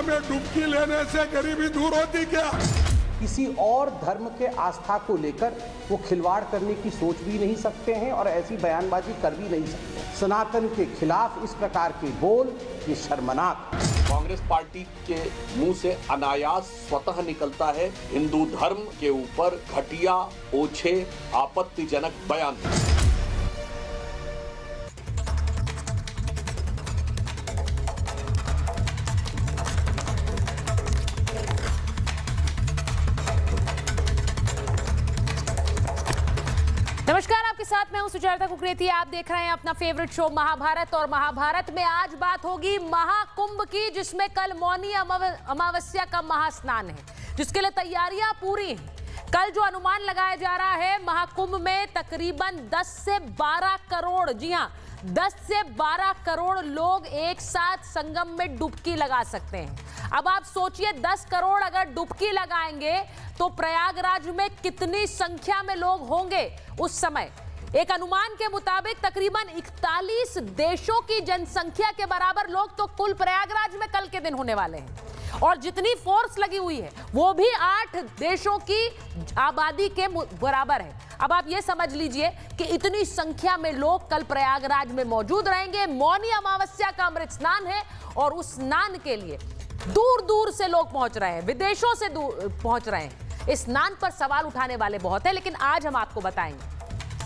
में डुबकी लेने से गरीबी दूर होती क्या? किसी और धर्म के आस्था को लेकर वो खिलवाड़ करने की सोच भी नहीं सकते हैं और ऐसी बयानबाजी कर भी नहीं सकते। सनातन के खिलाफ इस प्रकार के बोल ये शर्मनाक। कांग्रेस पार्टी के मुंह से अनायास स्वतः निकलता है हिंदू धर्म के ऊपर घटिया, ओछे, आपत्तिजनक बयान। नमस्कार, आपके साथ मैं हूं सुचेता कुकरेती। आप देख रहे हैं अपना फेवरेट शो महाभारत। और महाभारत में आज बात होगी महाकुंभ की, जिसमें कल मौनी अमावस्या का महास्नान है, जिसके लिए तैयारियां पूरी हैं। कल जो अनुमान लगाया जा रहा है, महाकुंभ में तकरीबन 10 से 12 करोड़, जी हां, 10 से 12 करोड़ लोग एक साथ संगम में डुबकी लगा सकते हैं। अब आप सोचिए, 10 करोड़ अगर डुबकी लगाएंगे तो प्रयागराज में कितनी संख्या में लोग होंगे उस समय। एक अनुमान के मुताबिक तकरीबन 41 देशों की जनसंख्या के बराबर लोग तो कुल प्रयागराज में कल के दिन होने वाले हैं। और जितनी फोर्स लगी हुई है वो भी 8 देशों की आबादी के बराबर है। अब आप ये समझ लीजिए कि इतनी संख्या में लोग कल प्रयागराज में मौजूद रहेंगे। मौनी अमावस्या का अमृत स्नान है और उस स्नान के लिए दूर दूर से लोग पहुंच रहे हैं, विदेशों से दूर पहुंच रहे हैं। इस स्नान पर सवाल उठाने वाले बहुत हैं, लेकिन आज हम आपको बताएंगे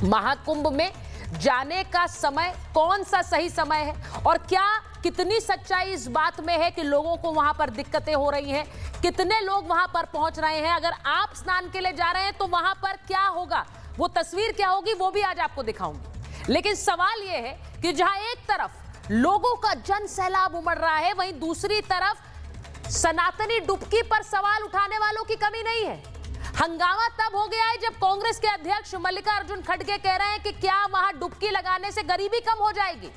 महाकुंभ में जाने का समय कौन सा सही समय है और क्या कितनी सच्चाई इस बात में है कि लोगों को वहां पर दिक्कतें हो रही हैं, कितने लोग वहां पर पहुंच रहे हैं। अगर आप स्नान के लिए जा रहे हैं तो वहां पर क्या होगा, वो तस्वीर क्या होगी, वो भी आज आपको दिखाऊंगी। लेकिन सवाल यह है कि जहां एक तरफ लोगों का जन सैलाब उमड़ रहा है, वहीं दूसरी तरफ सनातनी डुबकी पर सवाल उठाने वालों की कमी नहीं है। हंगामा तब हो गया है जब कांग्रेस के अध्यक्ष मल्लिकार्जुन खड़गे कह रहे हैं कि क्या वहां डुबकी लगाने से गरीबी कम हो जाएगी।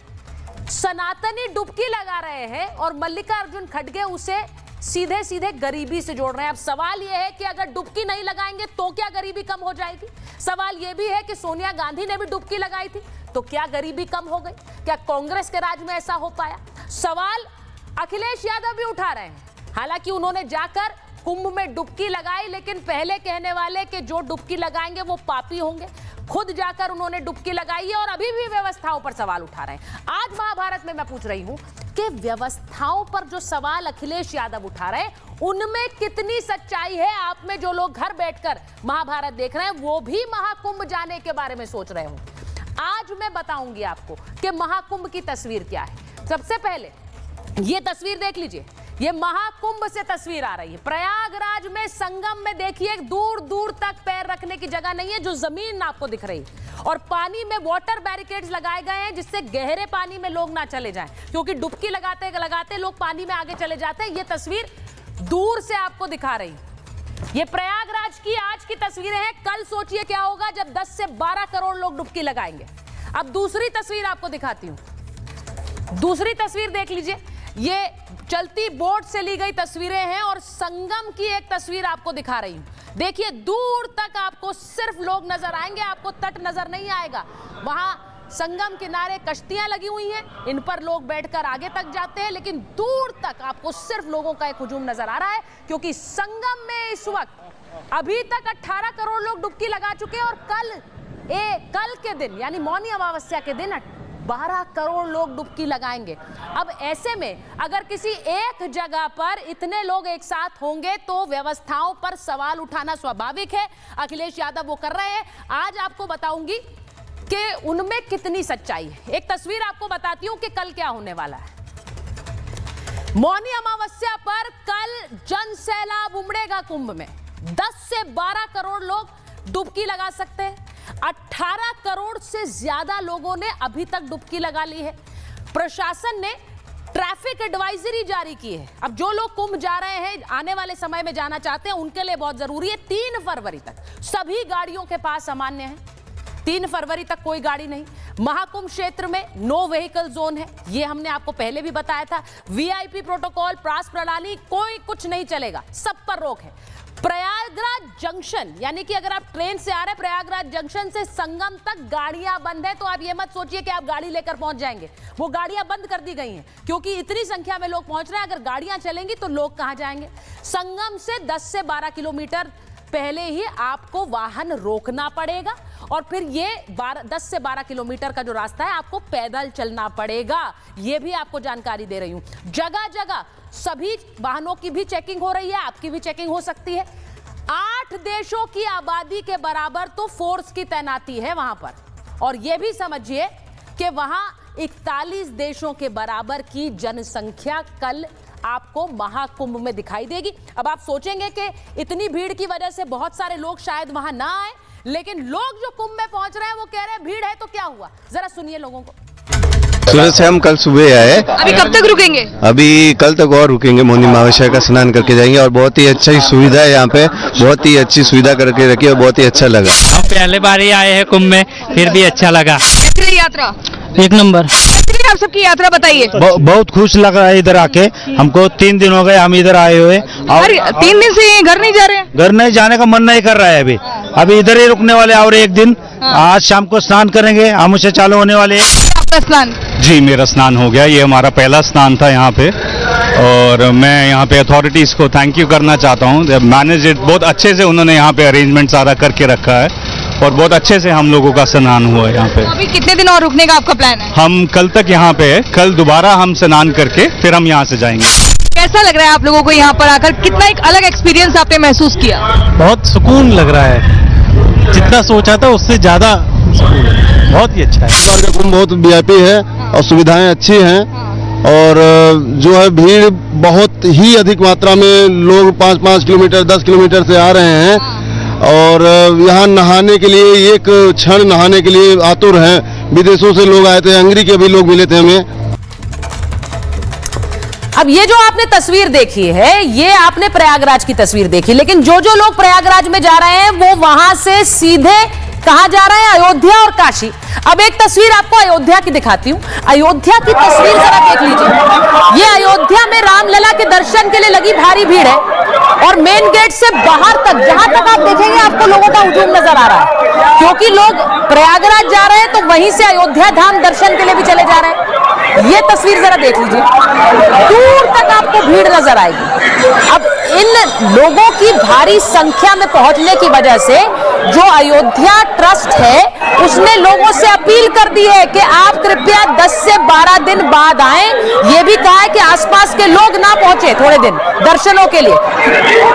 सनातनी डुबकी लगा रहे हैं और मल्लिकार्जुन खड़गे उसे सीधे सीधे गरीबी से जोड़ रहे हैं। अब सवाल यह है कि अगर डुबकी नहीं लगाएंगे तो क्या गरीबी कम हो जाएगी। सवाल यह भी है कि सोनिया गांधी ने भी डुबकी लगाई थी तो क्या गरीबी कम हो गई, क्या कांग्रेस के राज में ऐसा हो पाया। सवाल अखिलेश यादव भी उठा रहे हैं। हालांकि उन्होंने जाकर कुंभ में डुबकी लगाई, लेकिन पहले कहने वाले कि जो डुबकी लगाएंगे वो पापी होंगे। खुद जाकर उन्होंने डुबकी लगाई है और अभी भी व्यवस्थाओं पर सवाल उठा रहे हैं। आज महाभारत में मैं पूछ रही हूं कि व्यवस्थाओं पर जो सवाल अखिलेश यादव उठा रहे हैं उनमें कितनी सच्चाई है। आप में जो लोग घर बैठकर महाभारत देख रहे हैं वो भी महाकुंभ जाने के बारे में सोच रहे होंगे। आज मैं बताऊंगी आपको कि महाकुंभ की तस्वीर क्या है। सबसे पहले ये तस्वीर देख लीजिए, ये महाकुंभ से तस्वीर आ रही है। प्रयागराज में संगम में देखिए दूर दूर तक पैर रखने की जगह नहीं है, जो जमीन आपको दिख रही है। और पानी में वाटर बैरिकेड्स लगाए गए हैं जिससे गहरे पानी में लोग ना चले जाएं, क्योंकि डुबकी लगाते लगाते लोग पानी में आगे चले जाते हैं। ये तस्वीर दूर से आपको दिखा रही है। ये प्रयागराज की आज की तस्वीरें हैं। कल सोचिए क्या होगा जब 10 से 12 करोड़ लोग डुबकी लगाएंगे। अब दूसरी तस्वीर आपको दिखाती हूं। दूसरी तस्वीर देख लीजिए, ये चलती बोट से ली गई तस्वीरें हैं और संगम की एक तस्वीर आपको दिखा रही हूं। देखिए दूर तक आपको सिर्फ लोग नजर आएंगे, आपको तट नजर नहीं आएगा। वहां संगम किनारे कश्तियां लगी हुई हैं, इन पर लोग बैठकर आगे तक जाते हैं, लेकिन दूर तक आपको सिर्फ लोगों का एक हुजूम नजर आ रहा है, क्योंकि संगम में इस वक्त अभी तक 18 करोड़ लोग डुबकी लगा चुके हैं और कल के दिन यानी मौनी अमावस्या के दिन 12 करोड़ लोग डुबकी लगाएंगे। अब ऐसे में अगर किसी एक जगह पर इतने लोग एक साथ होंगे तो व्यवस्थाओं पर सवाल उठाना स्वाभाविक है। अखिलेश यादव वो कर रहे हैं। आज आपको बताऊंगी कि उनमें कितनी सच्चाई है। एक तस्वीर आपको बताती हूं कि कल क्या होने वाला है। मौनी अमावस्या पर कल जन सैलाब उमड़ेगा कुंभ में। 10 से 12 करोड़ लोग डुबकी लगा सकते हैं। 18 करोड़ से ज्यादा लोगों ने अभी तक डुबकी लगा ली है। प्रशासन ने ट्रैफिक एडवाइजरी जारी की है। अब जो लोग कुंभ जा रहे हैं, आने वाले समय में जाना चाहते हैं, उनके लिए बहुत जरूरी है 3 फरवरी तक सभी गाड़ियों के पास सामान्य है। 3 फरवरी तक कोई गाड़ी नहीं। महाकुंभ क्षेत्र में नो व्हीकल जोन है, ये हमने आपको पहले भी बताया था। वीआईपी प्रोटोकॉल, पास प्रणाली, कोई कुछ नहीं चलेगा, सब पर रोक है। प्रयागराज जंक्शन, यानी कि अगर आप ट्रेन से आ रहे हैं प्रयागराज जंक्शन से संगम तक गाड़ियां बंद है, तो आप ये मत सोचिए कि आप गाड़ी लेकर पहुंच जाएंगे। वो गाड़ियां बंद कर दी गई हैं क्योंकि इतनी संख्या में लोग पहुंच रहे हैं। अगर गाड़ियां चलेंगी तो लोग कहां जाएंगे? संगम से 10 से 12 किलोमीटर पहले ही आपको वाहन रोकना पड़ेगा और फिर ये 10 से 12 किलोमीटर का जो रास्ता है आपको पैदल चलना पड़ेगा। ये भी आपको जानकारी दे रही हूं। जगह जगह सभी वाहनों की भी चेकिंग हो रही है, आपकी भी चेकिंग हो सकती है। 8 देशों की आबादी के बराबर तो फोर्स की तैनाती है वहां पर, और यह भी समझिए कि वहां 41 देशों के बराबर की जनसंख्या कल आपको महाकुंभ में दिखाई देगी। अब आप सोचेंगे कि इतनी भीड़ की वजह से बहुत सारे लोग शायद वहां ना आए, लेकिन लोग जो कुंभ में पहुंच रहे हैं वो कह रहे हैं भीड़ है तो क्या हुआ। जरा सुनिए लोगों को। सूरत से हम कल सुबह आए। अभी कब तक रुकेंगे? अभी कल तक और रुकेंगे, मौनी अमावस्या का स्नान करके जाएंगे और बहुत ही अच्छी सुविधा है यहाँ पे, बहुत ही अच्छी सुविधा करके रखी और बहुत ही अच्छा लगा। हम पहले बार ही आए हैं कुंभ में, फिर भी अच्छा लगा। कैसी यात्रा? एक नंबर। आप सबकी यात्रा बताइए। बहुत खुश लग रहा है इधर आके, हमको 3 दिन हो गए हम इधर आए हुए। और 3 दिन से घर नहीं जा रहे हैं? घर नहीं जाने का मन नहीं कर रहा है अभी इधर ही रुकने वाले और एक दिन। आज शाम को स्नान करेंगे, हम उससे चालू होने वाले हैं। आपका स्नान? जी मेरा स्नान हो गया, ये हमारा पहला स्नान था यहाँ पे और मैं यहाँ पे अथॉरिटीज को थैंक यू करना चाहता हूँ। मैनेज इट बहुत अच्छे से, उन्होंने यहाँ पे अरेंजमेंट सारा करके रखा है और बहुत अच्छे से हम लोगों का स्नान हुआ है यहाँ पे। अभी कितने दिन और रुकने का आपका प्लान है? हम कल तक यहाँ पे है, कल दोबारा हम स्नान करके फिर हम यहाँ से जाएंगे। कैसा लग रहा है आप लोगों को यहाँ पर आकर? कितना एक अलग एक्सपीरियंस आपने महसूस किया? बहुत सुकून लग रहा है, जितना सोचा था उससे ज्यादा बहुत ही अच्छा है। इस बार का कुंभ बहुत वीआईपी है और सुविधाएं अच्छी हैं और जो है भीड़ बहुत ही अधिक मात्रा में, लोग 5-5 किलोमीटर 10 किलोमीटर से आ रहे हैं और यहाँ नहाने के लिए एक क्षण नहाने के लिए आतुर हैं। विदेशों से लोग आए थे, हंगरी के भी लोग मिले थे हमें। अब ये जो आपने तस्वीर देखी है ये आपने प्रयागराज की तस्वीर देखी, लेकिन जो जो लोग प्रयागराज में जा रहे हैं वो वहां से सीधे कहां जा रहे हैं? अयोध्या और काशी। अब एक तस्वीर आपको अयोध्या की दिखाती हूं। अयोध्या की तस्वीर जरा देख लीजिए। ये अयोध्या में रामलला के दर्शन के लिए लगी भारी भीड़ है और मेन गेट से बाहर तक जहां तक आप देखेंगे आपको लोगों का हुजूम नजर आ रहा है, क्योंकि लोग प्रयागराज जा रहे हैं तो वहीं से अयोध्या धाम दर्शन के लिए भी चले जा रहे हैं। ये तस्वीर जरा देख लीजिए, दूर तक आपको भीड़ नजर आएगी। अब इन लोगों की भारी संख्या में पहुंचने की वजह से जो अयोध्या ट्रस्ट है उसने लोगों से अपील कर दी है कि आप कृपया 10 से 12 दिन बाद आएं। ये भी कहा है कि आसपास के लोग ना पहुंचे थोड़े दिन दर्शनों के लिए,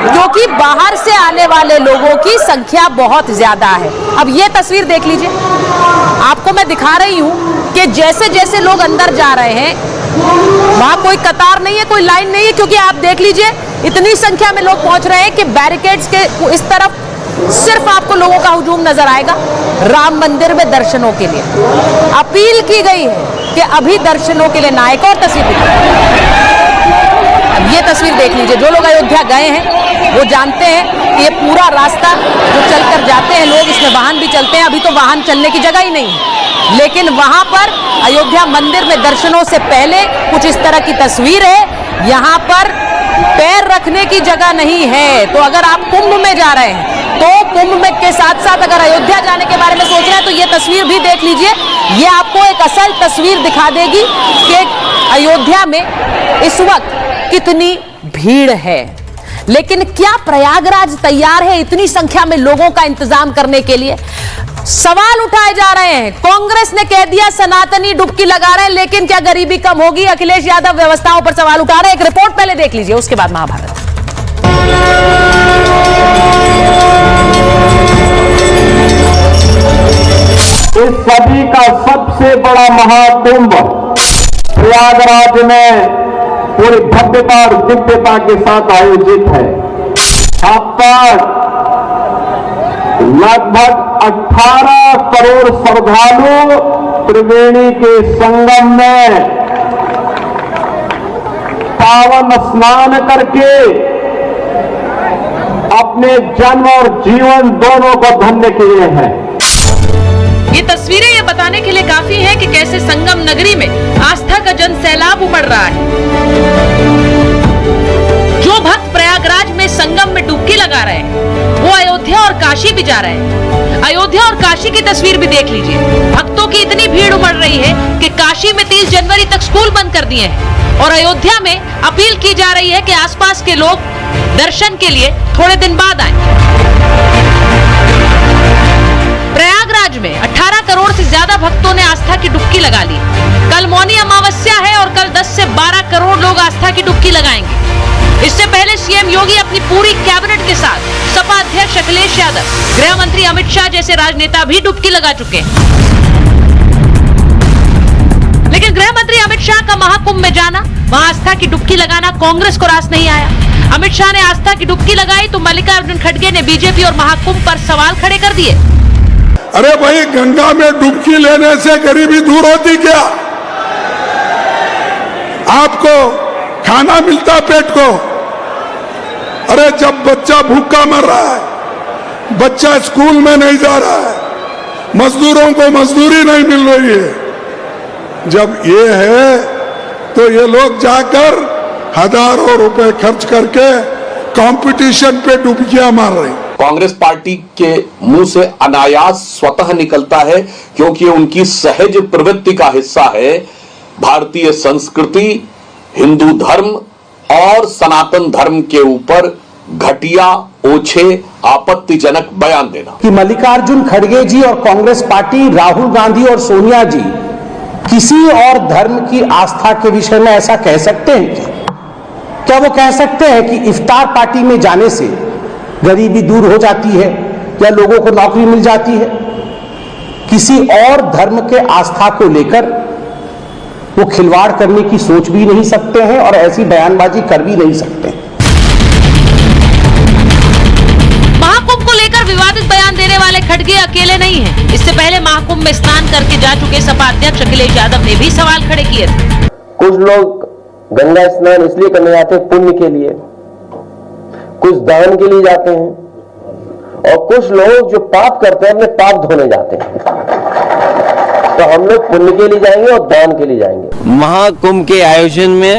क्योंकि बाहर से आने वाले लोगों की संख्या बहुत ज्यादा है। अब ये तस्वीर देख लीजिए, आपको मैं दिखा रही हूं कि जैसे जैसे लोग अंदर जा रहे हैं वहां कोई कतार नहीं है, कोई लाइन नहीं है, क्योंकि आप देख लीजिए इतनी संख्या में लोग पहुंच रहे हैं कि बैरिकेड्स के इस तरफ सिर्फ आपको लोगों का हुजूम नजर आएगा राम मंदिर में दर्शनों के लिए। अपील की गई है कि अभी दर्शनों के लिए ना आए। और तस्वीर अब ये तस्वीर देख लीजिए, जो लोग अयोध्या गए हैं वो जानते हैं कि ये पूरा रास्ता जो चलकर जाते हैं लोग, इसमें वाहन भी चलते हैं। अभी तो वाहन चलने की जगह ही नहीं है, लेकिन वहां पर अयोध्या मंदिर में दर्शनों से पहले कुछ इस तरह की तस्वीर है। यहाँ पर पैर रखने की जगह नहीं है, तो अगर आप कुंभ में जा रहे हैं तो कुंभ में के साथ साथ अगर अयोध्या जाने के बारे में सोच रहे हैं तो ये तस्वीर भी देख लीजिए। ये आपको एक असल तस्वीर दिखा देगी कि अयोध्या में इस वक्त कितनी भीड़ है। लेकिन क्या प्रयागराज तैयार है इतनी संख्या में लोगों का इंतजाम करने के लिए? सवाल उठाए जा रहे हैं। कांग्रेस ने कह दिया सनातनी डुबकी लगा रहे हैं, लेकिन क्या गरीबी कम होगी? अखिलेश यादव व्यवस्थाओं पर सवाल उठा रहे हैं। एक रिपोर्ट पहले देख लीजिए, उसके बाद महाभारत। इस सदी का सबसे बड़ा महाकुंभ प्रयागराज में पूरी भव्यता और दिव्यता के साथ आयोजित है। अब तक लगभग 18 करोड़ श्रद्धालु त्रिवेणी के संगम में पावन स्नान करके अपने जन्म और जीवन दोनों को धन्य किए हैं। ये तस्वीरें ये बताने के लिए काफी है कि कैसे संगम नगरी में आस्था का जन सैलाब उमड़ रहा है। जो भक्त प्रयागराज में संगम में डुबकी लगा रहे हैं काशी भी जा रहे हैं। अयोध्या और काशी की तस्वीर भी देख लीजिए। भक्तों की इतनी भीड़ उमड़ रही है कि काशी में 30 जनवरी तक स्कूल बंद कर दिए हैं और अयोध्या में अपील की जा रही है कि आसपास के लोग दर्शन के लिए थोड़े दिन बाद आएं। प्रयागराज में 18 करोड़ से ज्यादा भक्तों ने आस्था की डुबकी लगा ली। कल मौनी अमावस्या है और कल 10 से 12 करोड़ लोग आस्था की डुबकी लगाएंगे। इससे पहले सीएम योगी अपनी पूरी कैबिनेट के साथ सपा अध्यक्ष अखिलेश यादव, गृह मंत्री अमित शाह जैसे राजनेता भी डुबकी लगा चुके हैं। लेकिन गृह मंत्री अमित शाह का महाकुंभ में जाना, वहां आस्था की डुबकी लगाना कांग्रेस को रास नहीं आया। अमित शाह ने आस्था की डुबकी लगाई तो मल्लिकार्जुन खड़गे ने बीजेपी और महाकुंभ पर सवाल खड़े कर दिए। अरे भाई, गंगा में डुबकी लेने से गरीबी दूर होती क्या? आपको खाना मिलता पेट को? अरे जब बच्चा भूखा मर रहा है, बच्चा स्कूल में नहीं जा रहा है, मजदूरों को मजदूरी नहीं मिल रही है, जब ये है तो ये लोग जाकर हजारों रुपए खर्च करके कंपटीशन पे डुबकियां मार रहे हैं। कांग्रेस पार्टी के मुंह से अनायास स्वतः निकलता है, क्योंकि उनकी सहज प्रवृत्ति का हिस्सा है भारतीय संस्कृति, हिंदू धर्म और सनातन धर्म के ऊपर घटिया, ओछे, आपत्तिजनक बयान देना। कि मल्लिकार्जुन खड़गे जी और कांग्रेस पार्टी, राहुल गांधी और सोनिया जी किसी और धर्म की आस्था के विषय में ऐसा कह सकते हैं क्या वो कह सकते हैं कि इफ्तार पार्टी में जाने से गरीबी दूर हो जाती है या लोगों को नौकरी मिल जाती है? किसी और धर्म के आस्था को लेकर वो खिलवाड़ करने की सोच भी नहीं सकते हैं और ऐसी बयानबाजी कर भी नहीं सकते। महाकुंभ को लेकर विवादित बयान देने वाले खड़गे अकेले नहीं हैं। इससे पहले महाकुंभ में स्नान करके जा चुके सपा अध्यक्ष अखिलेश यादव ने भी सवाल खड़े किए थे। कुछ लोग गंगा स्नान इसलिए करने जाते हैं पुण्य के लिए, कुछ दान के लिए जाते हैं, और कुछ लोग जो पाप करते हैं अपने पाप धोने जाते हैं। तो हम लोग पुण्य के लिए जाएंगे और दान के लिए जाएंगे। महाकुंभ के आयोजन में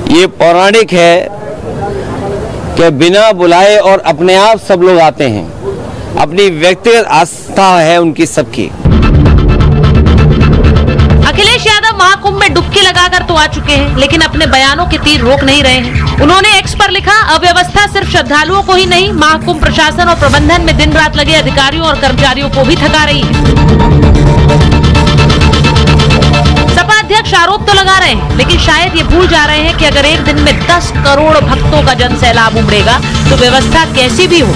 ये पौराणिक है कि बिना बुलाए और अपने आप सब लोग आते हैं। अपनी व्यक्तिगत आस्था है उनकी सबकी। अखिलेश यादव महाकुंभ में डुबकी लगाकर तो आ चुके हैं, लेकिन अपने बयानों के तीर रोक नहीं रहे हैं। उन्होंने एक्स पर लिखा, अव्यवस्था सिर्फ श्रद्धालुओं को ही नहीं, महाकुंभ प्रशासन और प्रबंधन में दिन रात लगे अधिकारियों और कर्मचारियों को भी थका रही है। सपा अध्यक्ष आरोप तो लगा रहे हैं, लेकिन शायद ये भूल जा रहे हैं कि अगर एक दिन में 10 करोड़ भक्तों का जन सैलाब उमड़ेगा तो व्यवस्था कैसी भी हो,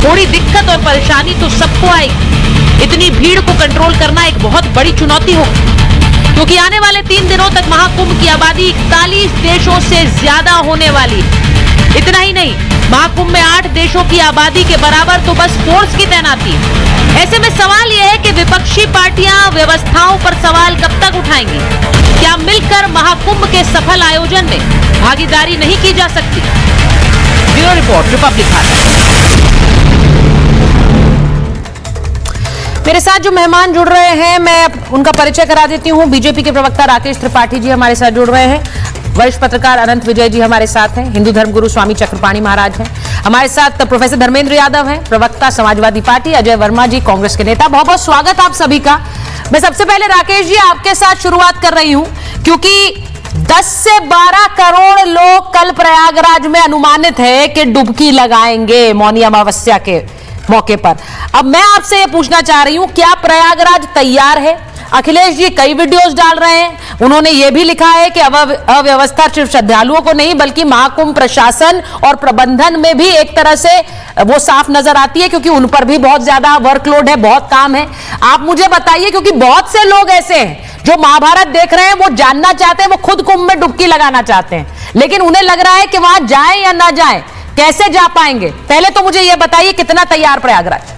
थोड़ी दिक्कत और परेशानी तो सबको आएगी। इतनी भीड़ को कंट्रोल करना एक बहुत बड़ी चुनौती होगी, क्योंकि आने वाले 3 दिनों तक महाकुंभ की आबादी 41 देशों से ज्यादा होने वाली। इतना ही नहीं, महाकुंभ में 8 देशों की आबादी के बराबर तो बस फोर्स की तैनाती है। ऐसे में सवाल यह है कि विपक्षी पार्टियां व्यवस्थाओं पर सवाल कब तक उठाएंगी? क्या मिलकर महाकुंभ के सफल आयोजन में भागीदारी नहीं की जा सकती? Bureau report, Republic Bharat. मेरे साथ जो मेहमान जुड़ रहे हैं, मैं उनका परिचय करा देती हूं। बीजेपी के प्रवक्ता राकेश त्रिपाठी जी हमारे साथ जुड़ रहे हैं, वरिष्ठ पत्रकार अनंत विजय जी हमारे साथ हैं, हिंदू धर्मगुरु स्वामी चक्रपाणी महाराज हैं हमारे साथ, प्रोफेसर धर्मेंद्र यादव हैं, प्रवक्ता समाजवादी पार्टी, अजय वर्मा जी कांग्रेस के नेता। बहुत बहुत स्वागत आप सभी का। मैं सबसे पहले राकेश जी आपके साथ शुरुआत कर रही हूं, क्योंकि 10 से 12 करोड़ लोग कल प्रयागराज में अनुमानित है कि डुबकी लगाएंगे मौनी अमावस्या के मौके पर। अब मैं आपसे ये पूछना चाह रही हूं, क्या प्रयागराज तैयार है? अखिलेश जी कई वीडियोस डाल रहे हैं, उन्होंने ये भी लिखा है कि अव्यवस्था सिर्फ श्रद्धालुओं को नहीं बल्कि महाकुंभ प्रशासन और प्रबंधन में भी एक तरह से वो साफ नजर आती है, क्योंकि उन पर भी बहुत ज्यादा वर्कलोड है, बहुत काम है। आप मुझे बताइए, क्योंकि बहुत से लोग ऐसे हैं जो महाभारत देख रहे हैं, वो जानना चाहते हैं, वो खुद कुंभ में डुबकी लगाना चाहते हैं, लेकिन उन्हें लग रहा है कि वहां जाए या ना जाए, कैसे जा पाएंगे? पहले तो मुझे यह बताइए, कितना तैयार प्रयागराज?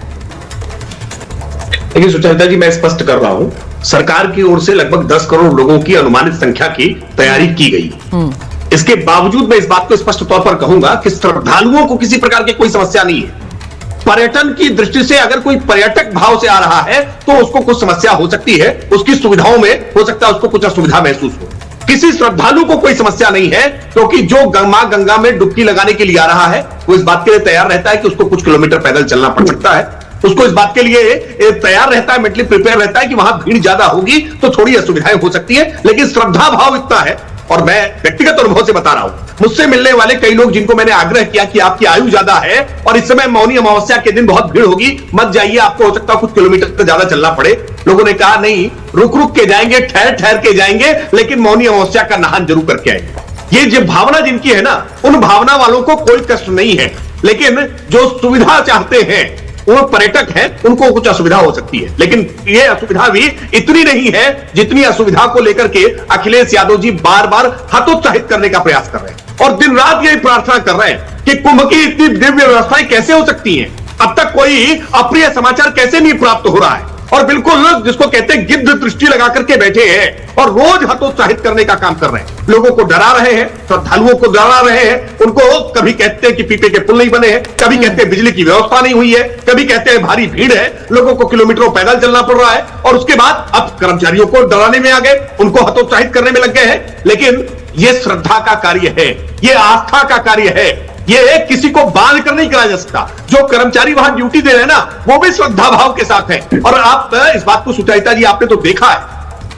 देखिए सुचरिता जी, मैं स्पष्ट कर रहा हूं, सरकार की ओर से लगभग 10 करोड़ लोगों की अनुमानित संख्या की तैयारी की गई। इसके बावजूद मैं इस बात को स्पष्ट तौर पर कहूंगा कि श्रद्धालुओं को किसी प्रकार की कोई समस्या नहीं है। पर्यटन की दृष्टि से अगर कोई पर्यटक भाव से आ रहा है तो उसको कुछ समस्या हो सकती है, उसकी सुविधाओं में हो सकता है उसको कुछ असुविधा महसूस हो, किसी श्रद्धालु को कोई समस्या नहीं है, क्योंकि जो मां गंगा में डुबकी लगाने के लिए आ रहा है वो इस बात के लिए तैयार रहता है कि उसको कुछ किलोमीटर पैदल चलना पड़ सकता है, उसको इस बात के लिए तैयार रहता है, मेंटली प्रिपेयर रहता है कि वहां भीड़ ज्यादा होगी तो थोड़ी असुविधाएं हो सकती है, लेकिन श्रद्धा भाव इतना है। और मैं व्यक्तिगत अनुभव से बता रहा हूं, मुझसे मिलने वाले कई लोग जिनको मैंने आग्रह किया कि आपकी आयु ज्यादा है और इस समय मौनी अमावस्या के दिन बहुत भीड़ होगी, मत जाइए, आपको हो सकता है कुछ किलोमीटर ज्यादा चलना पड़े। लोगों ने कहा नहीं, रुक रुक के जाएंगे, ठहर ठहर के जाएंगे, लेकिन मौनी अमावस्या का नहान जरूर करके आएंगे। ये जो भावना जिनकी है ना, उन भावना वालों को कोई कष्ट नहीं है, लेकिन जो सुविधा चाहते हैं वो पर्यटक हैं, उनको कुछ असुविधा हो सकती है, लेकिन ये असुविधा भी इतनी नहीं है जितनी असुविधा को लेकर के अखिलेश यादव जी बार बार हतोत्साहित करने का प्रयास कर रहे हैं और दिन रात यही प्रार्थना कर रहे हैं कि कुंभ की इतनी दिव्य व्यवस्थाएं कैसे हो सकती हैं, अब तक कोई अप्रिय समाचार कैसे नहीं प्राप्त हो रहा है, और बिल्कुल जिसको कहते हैं गिद्ध दृष्टि लगा करके बैठे हैं और रोज हतोत्साहित करने का काम कर रहे हैं, लोगों को डरा रहे हैं, श्रद्धालुओं को डरा रहे हैं, उनको कभी कहते हैं कि पीपे के पुल नहीं बने हैं, कभी कहते हैं बिजली की व्यवस्था नहीं हुई है, कभी कहते हैं भारी भीड़ है, लोगों को किलोमीटरों पैदल चलना पड़ रहा है, और उसके बाद अब कर्मचारियों को डराने में आ गए, उनको हतोत्साहित करने में लग गए हैं। लेकिन ये श्रद्धा का कार्य है, ये आस्था का कार्य है, ये किसी को बांध कर नहीं कराया जा सकता। जो कर्मचारी वहां ड्यूटी दे रहे हैं ना, वो भी श्रद्धा भाव के साथ है। और आप इस बात को सुचरिता जी आपने तो देखा है,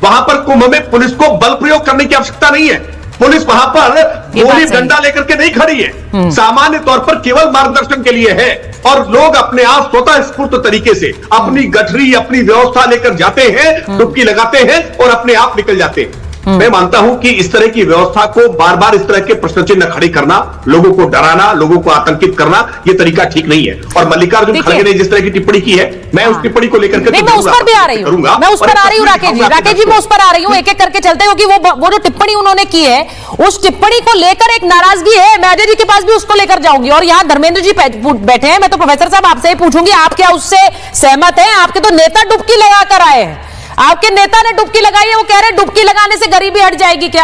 वहां पर कुंभ में पुलिस को बल प्रयोग करने की आवश्यकता नहीं है, पुलिस वहां पर गोली डंडा लेकर के नहीं खड़ी है, सामान्य तौर पर केवल मार्गदर्शन के लिए है, और लोग अपने आप स्वतः स्फूर्त तरीके से अपनी गठरी अपनी व्यवस्था लेकर जाते हैं, डुबकी लगाते हैं और अपने आप निकल जाते हैं। मैं मानता हूं कि इस तरह की व्यवस्था को बार बार इस तरह के प्रश्न चिन्ह खड़े करना, लोगों को डराना, लोगों को आतंकित करना, यह तरीका ठीक नहीं है। और मल्लिकार्जुन खड़गे ने जिस तरह की टिप्पणी की है, मैं उस टिप्पणी को लेकर के मैं उस पर भी आ रही हूँ, मैं उस पर आ रही हूँ राकेश जी मैं उस पर आ रही हूँ, एक एक करके चलते हैं, क्योंकि वो जो टिप्पणी उन्होंने की है उस टिप्पणी को लेकर एक नाराजगी है। मैं अजय जी के पास भी उसको लेकर जाऊंगी, और यहाँ धर्मेंद्र जी बैठे हैं, मैं तो प्रोफेसर साहब आपसे ही पूछूंगी, आप क्या उससे सहमत हैं? आपके तो नेता डुबकी लगा कर आए हैं, आपके नेता ने डुबकी लगाई है, वो कह रहे हैं डुबकी लगाने से गरीबी हट जाएगी क्या?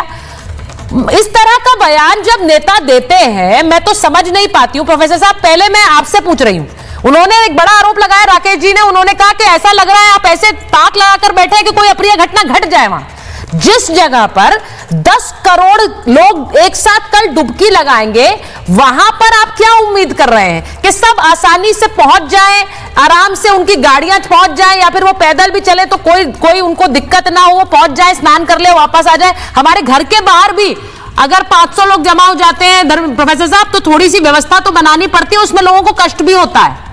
इस तरह का बयान जब नेता देते हैं, मैं तो समझ नहीं पाती हूं। प्रोफेसर साहब, पहले मैं आपसे पूछ रही हूं, उन्होंने एक बड़ा आरोप लगाया राकेश जी ने, उन्होंने कहा कि ऐसा लग रहा है आप ऐसे ताक लगाकर बैठे हैं कि कोई अप्रिय घटना घट जाए वहां। जिस जगह पर 10 करोड़ लोग एक साथ कल डुबकी लगाएंगे, वहां पर आप क्या उम्मीद कर रहे हैं कि सब आसानी से पहुंच जाएं, आराम से उनकी गाड़ियां पहुंच जाएं, या फिर वो पैदल भी चले तो कोई उनको दिक्कत ना हो, वो पहुंच जाए, स्नान कर ले, वापस आ जाए? हमारे घर के बाहर भी अगर 500 लोग जमा हो जाते हैं प्रोफेसर साहब, तो थोड़ी सी व्यवस्था तो बनानी पड़ती है, उसमें लोगों को कष्ट भी होता है।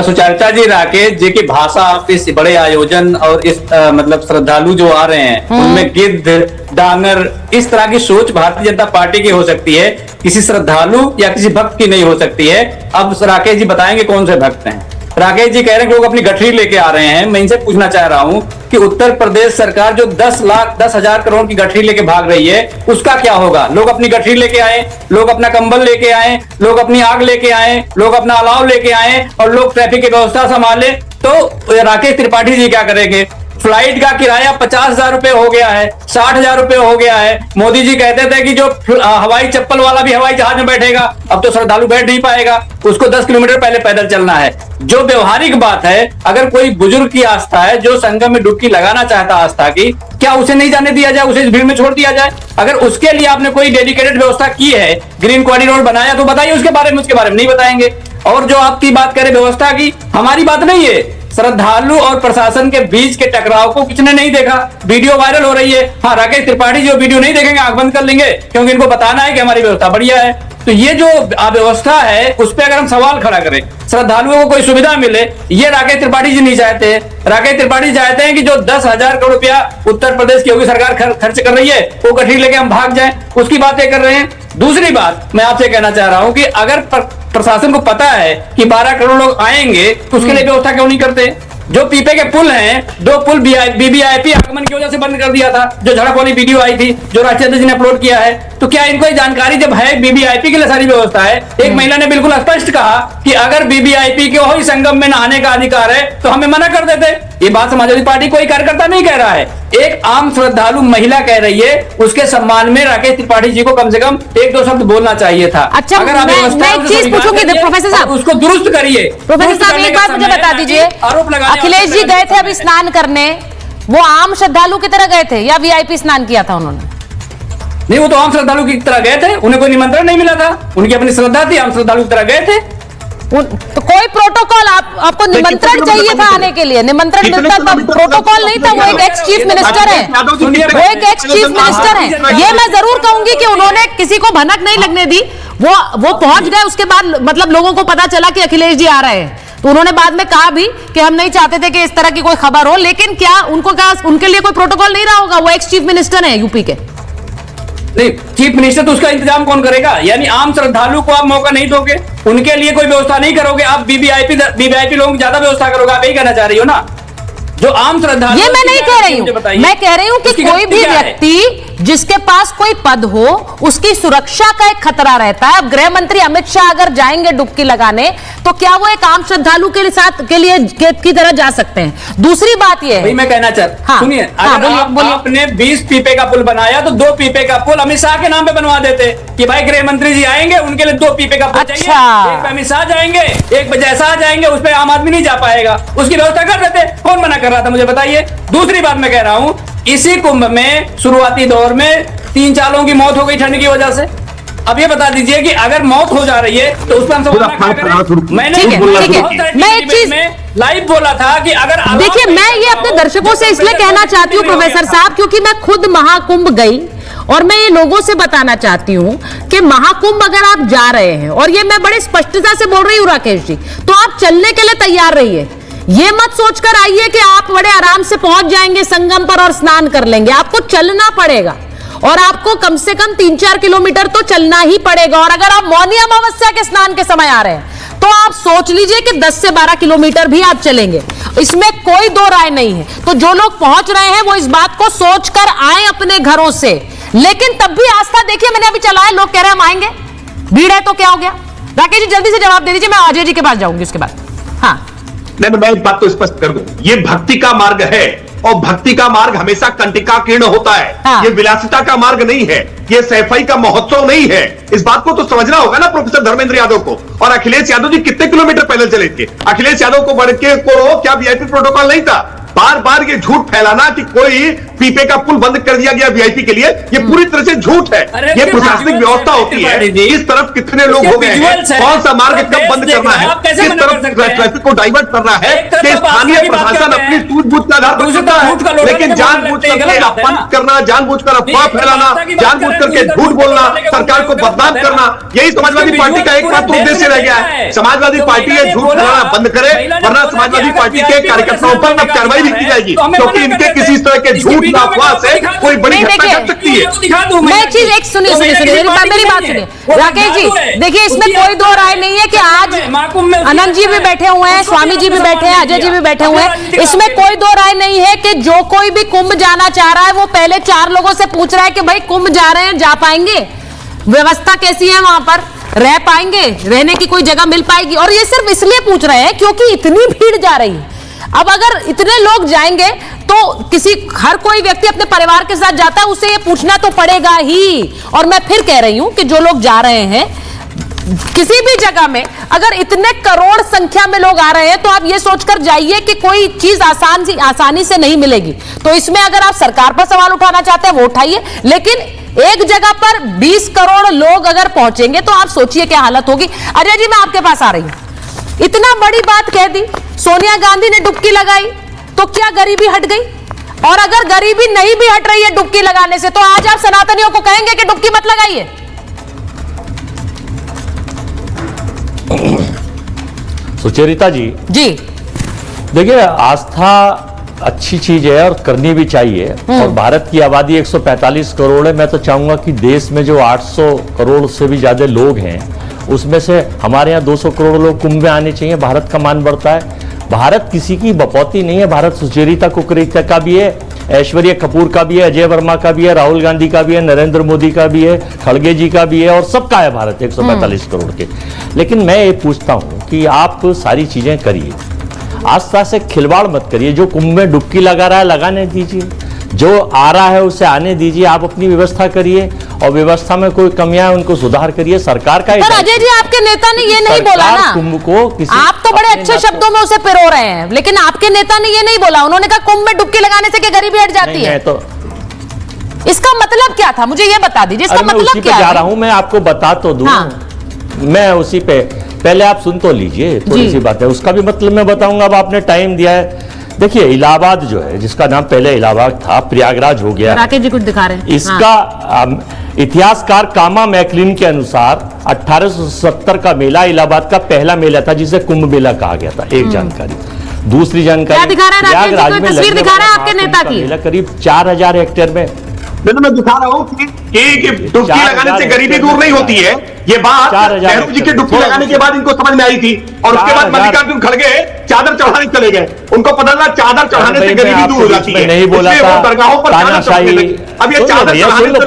सुचरिता जी, राकेश जी की भाषा आप इस बड़े आयोजन और इस मतलब श्रद्धालु जो आ रहे हैं उनमें गिद्ध डांगर इस तरह की सोच भारतीय जनता पार्टी की हो सकती है, किसी श्रद्धालु या किसी भक्त की नहीं हो सकती है। अब राकेश जी बताएंगे कौन से भक्त हैं। राकेश जी कह रहे हैं कि लोग अपनी गठरी लेके आ रहे हैं। मैं इनसे पूछना चाह रहा हूं कि उत्तर प्रदेश सरकार जो 10,10,000 करोड़ की गठरी लेके भाग रही है, उसका क्या होगा? लोग अपनी गठरी लेके आए, लोग अपना कंबल लेके आए, लोग अपनी आग लेके आए, लोग अपना अलाव लेके आए, और लोग ट्रैफिक की व्यवस्था संभाले, तो राकेश त्रिपाठी जी क्या करेंगे? फ्लाइट का किराया 50,000 रुपए हो गया है, 60,000 रुपए हो गया है। मोदी जी कहते थे कि जो हवाई चप्पल वाला भी हवाई जहाज में बैठेगा, अब तो श्रद्धालु बैठ नहीं पाएगा, उसको 10 किलोमीटर पहले पैदल चलना है। जो व्यवहारिक बात है, अगर कोई बुजुर्ग की आस्था है जो संगम में डुबकी लगाना चाहता आस्था की, क्या उसे नहीं जाने दिया जाए, उसे इस भीड़ में छोड़ दिया जाए? अगर उसके लिए आपने कोई डेडिकेटेड व्यवस्था की है, ग्रीन कॉरिडोर बनाया, तो बताइए उसके बारे में नहीं बताएंगे। और जो आपकी बात करें व्यवस्था की, हमारी बात नहीं है, श्रद्धालु और प्रशासन के बीच के टकराव को किसने नहीं देखा? वीडियो वायरल हो रही है। हाँ, राकेश त्रिपाठी जो वीडियो नहीं देखेंगे, आंख बंद कर लेंगे, क्योंकि इनको बताना है कि हमारी व्यवस्था बढ़िया है। तो ये जो व्यवस्था है उस पर अगर हम सवाल खड़ा करें, श्रद्धालुओं को कोई सुविधा मिले, ये राकेश त्रिपाठी जी नहीं चाहते। राकेश त्रिपाठी चाहते हैं कि जो 10,000 करोड़ रुपया उत्तर प्रदेश की योगी सरकार खर्च कर रही है, वो गठरी लेके हम भाग जाएं, उसकी बातें कर रहे हैं। दूसरी बात मैं आपसे कहना चाह रहा हूं कि अगर प्रशासन को पता है कि 12 करोड़ लोग आएंगे, तो उसके लिए व्यवस्था क्यों नहीं करते? जो पीपे के पुल हैं, 2 पुल BBIP आगमन की वजह से बंद कर दिया था, जो झड़प वाली वीडियो आई थी, जो राष्ट्रीय अध्यक्ष ने अपलोड किया है। तो क्या इनको जानकारी जब है BBIP के लिए सारी व्यवस्था है? एक महिला ने बिल्कुल स्पष्ट कहा कि अगर BBIP को ही संगम में नहाने का अधिकार है तो हमें मना कर देते। ये बात समाजवादी पार्टी कोई कार्यकर्ता नहीं कह रहा है, एक आम श्रद्धालु महिला कह रही है। उसके सम्मान में राकेश त्रिपाठी जी को कम से कम 1-2 शब्द बोलना चाहिए था। अच्छा, अगर आप मैं एक चीज पूछूंगी प्रोफेसर साहब, उसको दुरुस्त करिए। प्रोफेसर साहब, एक बात मुझे बता दीजिए, आरोप लगा, अखिलेश जी गए थे अभी स्नान करने, वो आम श्रद्धालु की तरह गए थे या वीआईपी स्नान किया था उन्होंने? नहीं, वो तो आम श्रद्धालु की तरह गए थे, उन्हें कोई निमंत्रण नहीं मिला था, उनकी अपनी श्रद्धा थी, आम श्रद्धालु की तरह गए थे। तो कोई प्रोटोकॉल आपको निमंत्रण चाहिए था आने के लिए, निमंत्रण मिलता था, प्रोटोकॉल नहीं था। वो एक एक्स चीफ मिनिस्टर है, वो एक एक्स चीफ मिनिस्टर है। ये मैं जरूर कहूंगी कि उन्होंने किसी को भनक नहीं लगने दी। वो पहुंच गए, उसके बाद मतलब लोगों को पता चला कि अखिलेश जी आ रहे हैं, तो उन्होंने बाद में कहा भी कि हम नहीं चाहते थे कि इस तरह की कोई खबर हो, लेकिन क्या उनके लिए कोई प्रोटोकॉल नहीं रहा होगा? वो एक्स चीफ मिनिस्टर है यूपी के। नहीं, चीफ मिनिस्टर तो उसका इंतजाम कौन करेगा? यानी आम श्रद्धालु को आप मौका नहीं दोगे, उनके लिए कोई व्यवस्था नहीं करोगे, आप वीवीआईपी लोगों की ज्यादा व्यवस्था करोगे, आप यही कहना चाह रही हो ना? जो आम श्रद्धालु, ये मैं नहीं कह रही हूं, मैं कह रही हूं कि कोई भी व्यक्ति जिसके पास कोई पद हो उसकी सुरक्षा का एक खतरा रहता है। अब गृह मंत्री अमित शाह अगर जाएंगे डुबकी लगाने तो क्या वो एक आम श्रद्धालु के साथ के लिए की तरह जा सकते हैं? दूसरी बात ये है, मैं कहना चाहता, सुनिए, अगर आपने 20 पीपे का पुल बनाया तो 2 पीपे का पुल अमित शाह के नाम पे बनवा देते कि भाई गृह मंत्री जी आएंगे, उनके लिए 2 पीपे का पुल चाहिए, एक पे अमित शाह जाएंगे, एक पे जैसा जाएंगे, उस पे आम आदमी नहीं जा पाएगा, उसकी व्यवस्था कर देते। कौन मना कर रहा था, मुझे बताइए। दूसरी बात मैं कह रहा हूं, इसी कुंभ में शुरुआती दौर में 3 चालों की मौत हो गई ठंड की वजह से। अब ये बता दीजिए कि अगर मौत हो जा रही है तो उस पर हम सब मैंने मैं एक चीज लाइव बोला था कि अगर देखिए, मैं ये अपने दर्शकों से इसलिए कहना चाहती हूँ प्रोफेसर साहब, क्योंकि मैं खुद महाकुंभ गई और मैं ये लोगों से बताना चाहती हूँ कि महाकुंभ अगर आप जा रहे हैं, और ये मैं बड़ी स्पष्टता से बोल रही हूँ राकेश जी, तो आप चलने के लिए तैयार रहिए। ये मत सोचकर आइए कि आप बड़े आराम से पहुंच जाएंगे संगम पर और स्नान कर लेंगे। आपको चलना पड़ेगा और आपको कम से कम 3-4 किलोमीटर तो चलना ही पड़ेगा। और अगर आप मौनी अमावस्या के स्नान के समय आ रहे हैं तो आप सोच लीजिए कि 10 से 12 किलोमीटर भी आप चलेंगे, इसमें कोई दो राय नहीं है। तो जो लोग पहुंच रहे हैं वो इस बात को सोचकर आए अपने घरों से, लेकिन तब भी आस्था देखिए, मैंने अभी चलाया, लोग कह रहे हैं हम आएंगे, भीड़ है तो क्या हो गया? राकेश जी जल्दी से जवाब दे दीजिए, मैं अजय जी के पास जाऊंगी उसके बाद। हाँ, नहीं, मैं एक बात तो स्पष्ट कर दूं, ये भक्ति का मार्ग है और भक्ति का मार्ग हमेशा कंटिकाकीर्ण होता है। हाँ। ये विलासिता का मार्ग नहीं है, ये सैफई का महोत्सव नहीं है। इस बात को तो समझना होगा ना प्रोफेसर धर्मेंद्र यादव को। और अखिलेश यादव जी कितने किलोमीटर पैदल चले थे? अखिलेश यादव को बढ़ के को क्या वीआईपी प्रोटोकॉल नहीं था? बार बार ये झूठ फैलाना कि कोई पीपे का पुल बंद कर दिया गया वीआईपी के लिए, ये पूरी तरह से झूठ है। ये प्रशासनिक व्यवस्था होती है, इस तरफ कितने लोग हो गए हैं, कौन सा मार्ग कब बंद करना है, किस तरफ ट्रैफिक को डाइवर्ट करना है, कि स्थानीय प्रशासन अपनी सूझबूझ का आधार पर करता है। लेकिन जानबूझ करके अपमान करना, जानबूझ कर अफवाह फैलाना, जानबूझ करके झूठ बोलना, सरकार को बदनाम करना, यही समाजवादी पार्टी का एकमात्र उद्देश्य रह गया है। समाजवादी पार्टी ये झूठ फैलाना बंद करे, वरना समाजवादी पार्टी के कार्यकर्ताओं पर अब कार्रवाई की जाएगी, क्योंकि इनके किसी तरह के झूठ या अफवाह से कोई बड़ी घटना घट सकती है। मैं चीज एक सुनिए मेरी बात सुनिए राकेश जी, देखिए इसमें कोई दो राय नहीं है कि आज अनंत जी भी बैठे हुए हैं, स्वामी जी भी बैठे हैं, अजय जी भी बैठे हुए हैं, इसमें कोई दो राय नहीं है कि जो कोई भी कुंभ जाना चाह रहा है वो पहले 4 लोगों से पूछ रहा है कि भाई कुंभ जा रहे हैं, जा पाएंगे, व्यवस्था कैसी है वहां पर, रह पाएंगे, रहने की कोई जगह मिल पाएगी। और ये सिर्फ इसलिए पूछ रहे हैं क्योंकि इतनी भीड़ जा रही है। अब अगर इतने लोग जाएंगे तो हर कोई व्यक्ति अपने परिवार के साथ जाता है, उसे ये पूछना तो पड़ेगा ही। और मैं फिर कह रही हूं कि जो लोग जा रहे हैं किसी भी जगह में, अगर इतने करोड़ संख्या में लोग आ रहे हैं तो आप ये सोचकर जाइए कि कोई चीज आसानी से नहीं मिलेगी। तो इसमें अगर आप सरकार पर सवाल उठाना चाहते हैं वो उठाइए, लेकिन एक जगह पर 20 करोड़ लोग अगर पहुंचेंगे तो आप सोचिए क्या हालत होगी। अजय जी मैं आपके पास आ रही हूं, इतना बड़ी बात कह दी, सोनिया गांधी ने डुबकी लगाई तो क्या गरीबी हट गई? और अगर गरीबी नहीं भी हट रही है डुबकी लगाने से, तो आज आप सनातनियों को कहेंगे कि डुबकी मत लगाइए? सुचरिता जी देखिए, आस्था अच्छी चीज है और करनी भी चाहिए। और भारत की आबादी 145 करोड़ है। मैं तो चाहूंगा कि देश में जो 800 करोड़ से भी ज्यादा लोग हैं उसमें से हमारे यहाँ 200 करोड़ लोग कुंभ में आने चाहिए। भारत का मान बढ़ता है। भारत किसी की बपौती नहीं है। भारत सुचरिता कुकरेजा का भी है, ऐश्वर्या कपूर का भी है, अजय वर्मा का भी है, राहुल गांधी का भी है, नरेंद्र मोदी का भी है, खड़गे जी का भी है, और सबका है भारत 145 करोड़ के। लेकिन मैं ये पूछता हूं कि आप सारी चीजें करिए, आस्था से खिलवाड़ मत करिए। जो कुंभ में डुबकी लगा रहा है लगाने दीजिए, जो आ रहा है उसे आने दीजिए, आप अपनी व्यवस्था करिए और व्यवस्था में कोई कमियां है उनको सुधार करिए, सरकार का। पर अजय जी आपके नेता ने ये नहीं बोला ना, कुंभ को किसी आप तो बड़े अच्छे शब्दों में उसे पिरो रहे हैं, लेकिन आपके नेता ने ये नहीं बोला, उन्होंने कहा कुंभ में डुबकी लगाने से क्या गरीबी हट जाती है। तो इसका मतलब क्या था, मुझे ये बता दीजिए, इसका मतलब क्या जा रहा हूं, मैं आपको बता तो दूं। मैं उसी पे पहले आप सुन तो लीजिए, थोड़ी सी बात है, उसका भी मतलब मैं बताऊंगा। अब आपने टाइम दिया है, देखिए इलाहाबाद जो है, जिसका नाम पहले इलाहाबाद था, प्रयागराज हो गया। राकेश जी कुछ दिखा रहे हैं। इसका इतिहासकार कामा मैकलिन के अनुसार 1870 का मेला इलाहाबाद का पहला मेला था, जिसे कुंभ मेला कहा गया था। एक जानकारी। दूसरी जानकारी, क्या दिखा रहे हैं राकेश जी, कोई तस्वीर दिखा रहे हैं आपके नेता की? मेला करीब 4000 हेक्टेयर में। मैं दिखा रहा हूँ कि डुबकी लगाने से गरीबी दूर नहीं होती है। ये बात नेहरू जी के डुबकी लगाने के बाद इनको समझ में आई थी, और उसके बाद मल्लिकार्जुन खड़गे चादर चढ़ाने चले गए। उनको पता था चादर चढ़ाने से गरीबी दूर हो जाती है। नहीं बोला था दरगाहों पर अब ये चादर चढ़ाने से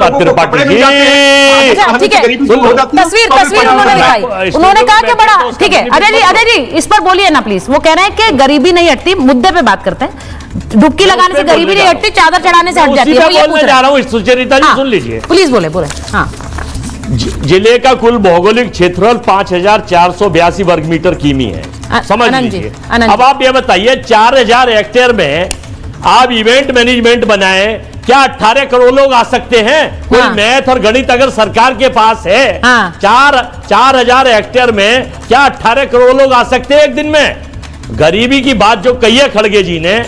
तस्वीर उन्होंने दिखाई, उन्होंने कहा कि बड़ा ठीक है। अजय जी इस पर बोलिए ना प्लीज। वो कह रहे हैं कि गरीबी नहीं हटती, मुद्दे पे बात करते हैं। डुबकी लगाने से गरीबी नहीं हटती, चादर चढ़ाने से हट जाती है। बोलने जा रहा हूँ, सुचरिता जी सुन लीजिए, प्लीज बोले। हाँ, जिले का कुल भौगोलिक क्षेत्रफल 5482 वर्ग मीटर किमी है, समझ लीजिए। अब आप ये बताइए, 4000 हेक्टेयर में आप इवेंट मैनेजमेंट बनाए, क्या 18 करोड़ लोग आ सकते हैं? कोई मैथ और गणित अगर सरकार के पास है, 4000 हेक्टेयर में क्या 18 करोड़ लोग आ सकते हैं एक दिन में? गरीबी की बात जो कही है खड़गे जी ने,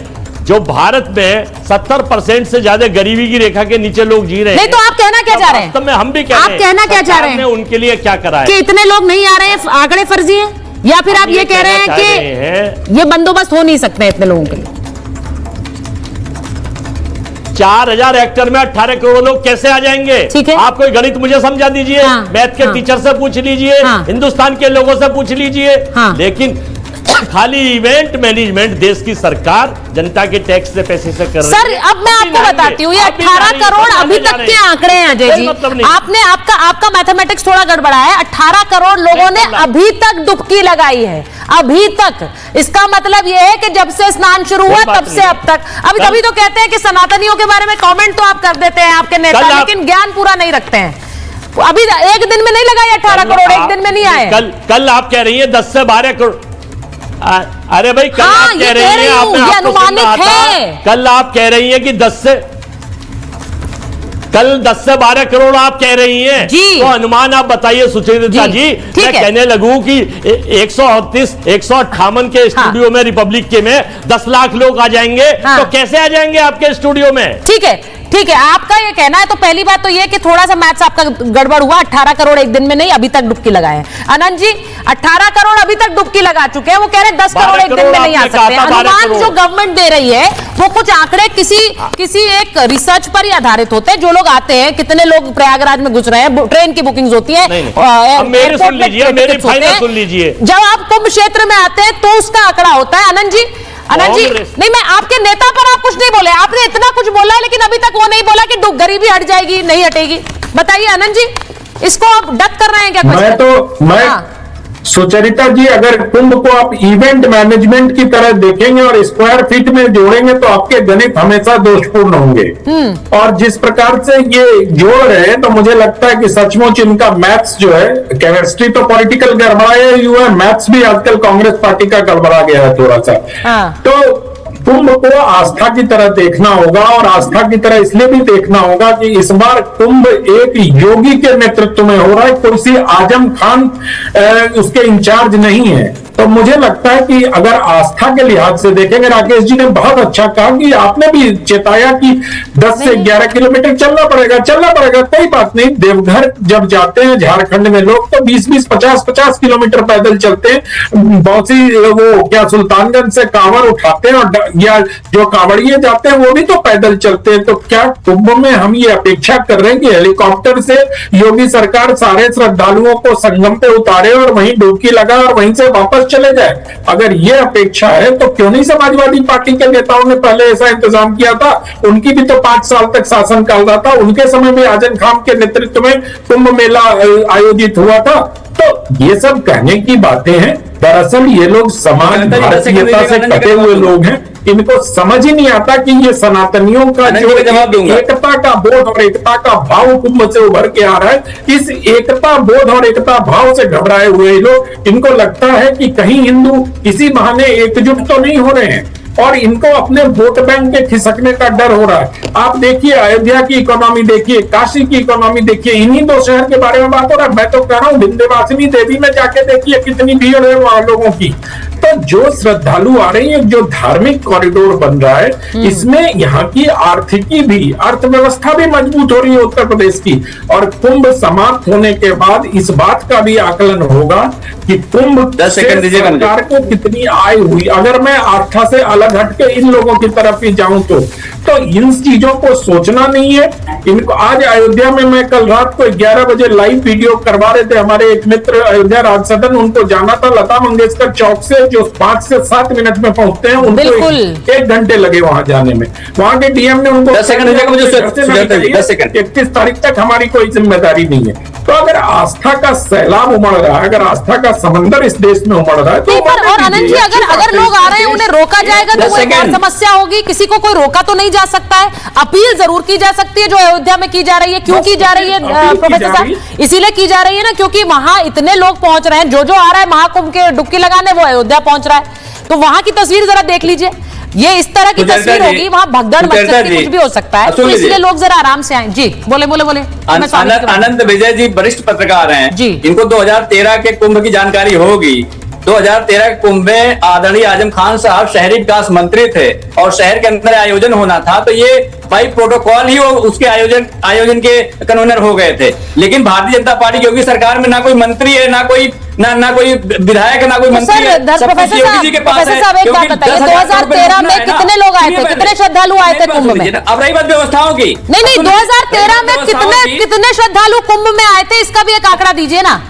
जो भारत में 70% से ज्यादा गरीबी की रेखा के नीचे लोग जी रहे हैं। नहीं तो आप कहना क्या चाह रहे हैं? वास्तव में हम भी कह रहे हैं, आप कहना क्या चाह रहे हैं? उनके लिए क्या करा है कि इतने लोग नहीं आ रहे हैं, आंकड़े फर्जी हैं, या फिर आप ये कह रहे हैं कि ये बंदोबस्त हो नहीं सकते इतने लोगों के लिए? 4000 हेक्टेयर में 18 करोड़ लोग कैसे आ जाएंगे? ठीक है, आप कोई गणित मुझे समझा दीजिए, मैथ के टीचर से पूछ लीजिए, हिंदुस्तान के लोगों से पूछ लीजिए। लेकिन खाली इवेंट मैनेजमेंट देश की सरकार जनता के टैक्स से पैसे से कर रही है। सर अब मैं आपको बताती हूँ, ये 18 करोड़ अभी तक के आंकड़े हैं अजय जी। आपने आपका मैथमेटिक्स थोड़ा गड़बड़ा है। 18 करोड़ लोगों ने अभी तक डुबकी लगाई है, अभी तक। इसका मतलब ये है कि जब से स्नान शुरू हुआ तब से अब तक। अभी तभी तो कहते हैं कि सनातनियों के बारे में कमेंट तो आप कर देते हैं आपके नेता, लेकिन ज्ञान पूरा नहीं रखते हैं। अभी एक दिन में नहीं लगाए 18 करोड़, एक दिन में नहीं आए। कल आप कह रही है 10 से 12 करोड़। अरे भाई कल आप कह रही हैं, अनुमानित है। कल आप कह रही हैं कि 10 से 12 करोड़ आप कह रही हैं जी। तो अनुमान आप बताइए सुचरिता जी। मैं कहने लगूं कि 158 के स्टूडियो में रिपब्लिक के में 10 लाख लोग आ जाएंगे, तो कैसे आ जाएंगे आपके स्टूडियो में? ठीक है, आपका ये कहना है। तो पहली बात तो ये कि थोड़ा सा मैथ्स आपका गड़बड़ हुआ। 18 करोड़ एक दिन में नहीं, अभी तक डुबकी लगाए हैं। अनंत जी 18 करोड़ अभी तक डुबकी लगा चुके हैं, वो कह रहे हैं 10 करोड़ एक दिन में नहीं आ सकते। अनुमान जो गवर्नमेंट दे रही है वो कुछ आंकड़े किसी एक रिसर्च पर ही आधारित होते हैं। जो लोग आते हैं, कितने लोग प्रयागराज में घुस रहे हैं, ट्रेन की बुकिंग होती है, सुन लीजिए, जब आप कुंभ क्षेत्र में आते हैं तो उसका आंकड़ा होता है। अनंत जी नहीं, मैं आपके नेता पर आप कुछ नहीं बोले, आपने इतना कुछ बोला है, लेकिन अभी तक वो नहीं बोला कि गरीबी हट जाएगी, नहीं हटेगी। बताइए अनंत जी, इसको आप डक कर रहे हैं क्या? सुचरिता जी, अगर कुंभ को आप इवेंट मैनेजमेंट की तरह देखेंगे और स्क्वायर फीट में जोड़ेंगे तो आपके गणित हमेशा दोषपूर्ण होंगे। और जिस प्रकार से ये जोड़ रहे हैं, तो मुझे लगता है कि सचमुच इनका मैथ्स जो है, केमिस्ट्री तो पॉलिटिकल गड़बड़ाया ही हुआ है, मैथ्स भी आजकल कांग्रेस पार्टी का गड़बड़ा गया है थोड़ा सा। तो कुंभ को आस्था की तरह देखना होगा, और आस्था की तरह इसलिए भी देखना होगा कि इस बार कुंभ एक योगी के नेतृत्व में हो रहा है, कोई आजम खान उसके इंचार्ज नहीं है। तो मुझे लगता है कि अगर आस्था के लिहाज से देखेंगे, राकेश जी ने बहुत अच्छा कहा कि आपने भी चेताया कि 10 से 11 किलोमीटर चलना पड़ेगा, कोई बात नहीं। देवघर जब जाते हैं झारखंड में लोग, तो 20-20, 50-50 किलोमीटर पैदल चलते हैं। बहुत सी वो क्या सुल्तानगंज से कांवड़ उठाते हैं, और या जो कांवड़िए जाते हैं वो भी तो पैदल चलते हैं। तो क्या कुंभ में हम ये अपेक्षा कर रहे हैं कि हेलीकॉप्टर से योगी सरकार सारे श्रद्धालुओं को संगम पे उतारे और वहीं डुबकी लगा और वहीं से वापस चले जाए? अगर ये अपेक्षा है तो क्यों नहीं समाजवादी पार्टी के नेताओं ने पहले ऐसा इंतजाम किया था? उनकी भी तो 5 साल तक शासन काल रहा था, उनके समय में आजम खान के नेतृत्व में कुंभ मेला आयोजित हुआ था। तो ये सब कहने की बातें हैं। दरअसल ये लोग समाज भारतीयता से कटे हुए लोग हैं। इनको समझ ही नहीं आता कि ये सनातनियों का जो एकता का बोध और एकता का भाव कुंभ से उभर के आ रहा है, इस एकता बोध और एकता भाव से घबराए हुए लोग, इनको लगता है कि कहीं हिंदू इसी बहाने एकजुट तो नहीं हो रहे हैं, और इनको अपने वोट बैंक के खिसकने का डर हो रहा है। आप देखिए अयोध्या की इकोनॉमी देखिए, काशी की इकोनॉमी देखिए, इन्हीं दो शहर के बारे में बात हो रहा है। मैं तो कह रहा हूँ विंध्यवासिनी देवी में जाके देखिए कितनी भीड़ है वहां लोगों की। तो जो श्रद्धालु आ रही है, जो धार्मिक कॉरिडोर बन रहा है, इसमें यहाँ की आर्थिकी भी, अर्थव्यवस्था भी मजबूत हो रही है उत्तर प्रदेश की। और कुंभ समाप्त होने के बाद इस बात का भी आकलन होगा कि कुंभ 10 सेकंड सरकार को कितनी आय हुई। अगर मैं आस्था से अलग हटके इन लोगों की तरफ ही जाऊं तो इन चीजों को सोचना नहीं है इनको। आज अयोध्या में मैं कल रात को 11 बजे लाइव वीडियो करवा रहे थे हमारे एक मित्र अयोध्या राज सदन, उनको जाना था लता मंगेशकर चौक से, जो 5 से 7 मिनट में पहुंचते हैं, उनको 1 घंटे लगे वहां जाने में। वहां के डीएम ने उनको 10 सेकंड 31 तारीख तक हमारी कोई जिम्मेदारी नहीं है। तो अगर आस्था का सैलाब उमड़ रहा है, अगर आस्था का समंदर इस देश में उमड़ रहा है, तो और आनंद जी अगर लोग आ रहे हैं उन्हें रोका जाएगा तो कोई और समस्या होगी। किसी को कोई रोका तो नहीं जा सकता है, अपील जरूर की जा सकती है जो अयोध्या में की जा रही है। क्यों की जा रही है प्रोफेसर साहब? इसीलिए की जा रही है ना क्योंकि वहां इतने लोग पहुंच रहे हैं, जो आ रहा है महाकुंभ के डुबकी लगाने वो अयोध्या पहुंच रहा है। तो वहां की तस्वीर जरा देख लीजिए, ये इस तरह की तस्वीर होगी, वहां भगदड़ मचल कुछ भी हो सकता है। तो इसलिए लोग जरा आराम से आए। जी बोले। आनंद विजय जी वरिष्ठ पत्रकार हैं जी, इनको 2013 के कुंभ की जानकारी होगी। 2013 के कुंभ में आदरणीय आजम खान साहब शहरी विकास मंत्री थे और शहर के अंदर आयोजन होना था, तो ये बाई प्रोटोकॉल ही उसके आयोजन के कन्वीनर हो गए थे। लेकिन भारतीय जनता पार्टी की योगी सरकार में ना कोई मंत्री है, ना कोई विधायक, ना कोई मंत्री है, सब कुछ योगी जी के पास है। 2013 में कितने लोग आए थे, कितने श्रद्धालु आए थे कुंभ में? अब रही बात व्यवस्थाओं की, नहीं 2013 में कितने श्रद्धालु कुंभ में आए थे, इसका भी एक आंकड़ा दीजिए ना।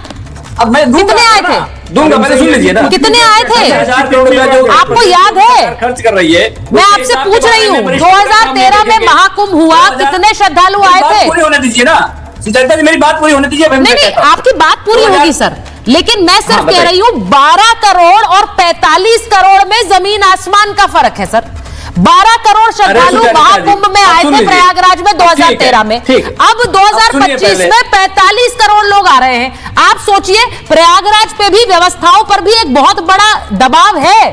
अब मैं कितने आए थे? दूंगा, पहले सुन लीजिए ना। कितने आए थे? 1000 करोड़ रुपया जो आपको याद है? खर्च कर रही है। मैं आपसे पूछ रही हूँ 2013 में महाकुंभ हुआ, कितने श्रद्धालु आए थे? पूरी होने दीजिए ना सुचेता जी, मेरी बात पूरी होने दीजिए। नहीं आपकी बात पूरी होगी सर, लेकिन मैं सिर्फ कह रही हूँ 12 करोड़ और 45 करोड़ में जमीन आसमान का फर्क है सर। 12 करोड़ श्रद्धालु महाकुंभ में आए थे प्रयागराज में 2013 में, अब 2025 में 45 करोड़ लोग आ रहे हैं। आप सोचिए प्रयागराज पे भी व्यवस्थाओं पर भी एक बहुत बड़ा दबाव है,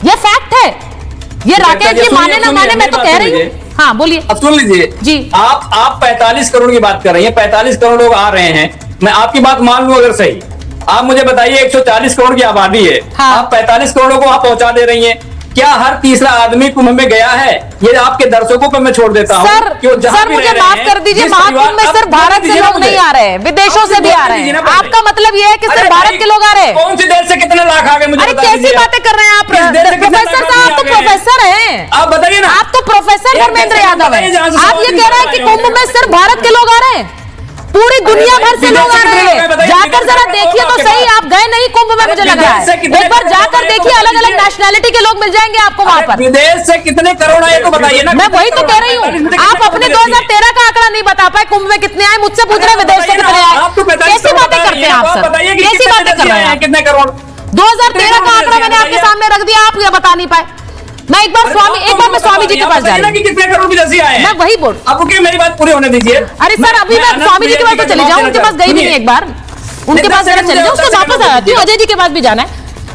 ये फैक्ट है। ये राकेश जी माने ना माने, मैं तो कह रही हूँ। हाँ बोलिए। अब सुन लीजिए जी, आप 45 करोड़ की बात कर रही हैं, 45 करोड़ लोग आ रहे हैं। मैं आपकी बात मान लूं अगर सही, आप मुझे बताइए 140 करोड़ की आबादी है, आप 45 करोड़ को आप पहुंचा दे रही हैं। क्या हर तीसरा आदमी कुंभ में गया है? ये आपके दर्शकों पर मैं छोड़ देता हूं। सर मुझे माफ कर दीजिए, महाकुंभ में सिर्फ भारत से लोग नहीं आ रहे हैं, विदेशों से भी आ रहे हैं। आपका मतलब ये है कि सिर्फ भारत के लोग आ रहे हैं? कौन सी देश से कितने लाख आ गए मुझे? अरे कैसी बातें कर रहे हैं आप? प्रोफेसर साहब, आप तो प्रोफेसर हैं। आप बताइए ना। आप तो प्रोफेसर धर्मेंद्र यादव हैं। आप ये कह रहे हैं कि कुंभ में सिर्फ भारत के लोग आ रहे हैं? पूरी दुनिया भर से लोग आ रहे हैं। जाकर जरा देखिए तो सही, आप गए नहीं कुंभ में, मुझे लग रहा है। एक बार जाकर देखिए, अलग अलग नेशनैलिटी के लोग मिल जाएंगे आपको वहां पर। विदेश से कितने करोड़ आए तो बताइए ना। मैं वही तो कह रही हूँ, आप अपने 2013 का आंकड़ा नहीं बता पाए, कुंभ में कितने आए मुझसे पूछ रहे, विदेश से कितने आए? कैसी बातें करते हैं आप सर, कैसी बातें कर रहे हैं? कितने करोड़? 2013 का आंकड़ा मैंने आपके सामने रख दिया, आप ये बता नहीं पाए। मैं एक बार मैं स्वामी जी के पास जा रही हूँ। कितने करोड़ विदेशी आए? मैं वही बोल, अब मेरी बात पूरी होने दीजिए। अरे सर अभी मैं स्वामी जी के पास तो चली जाऊँ, उनके पास गई नहीं एक बार, उनके पास जरा चले जाऊँ, उसके वापस आ जाती हूँ। अजय जी के पास भी जाना है।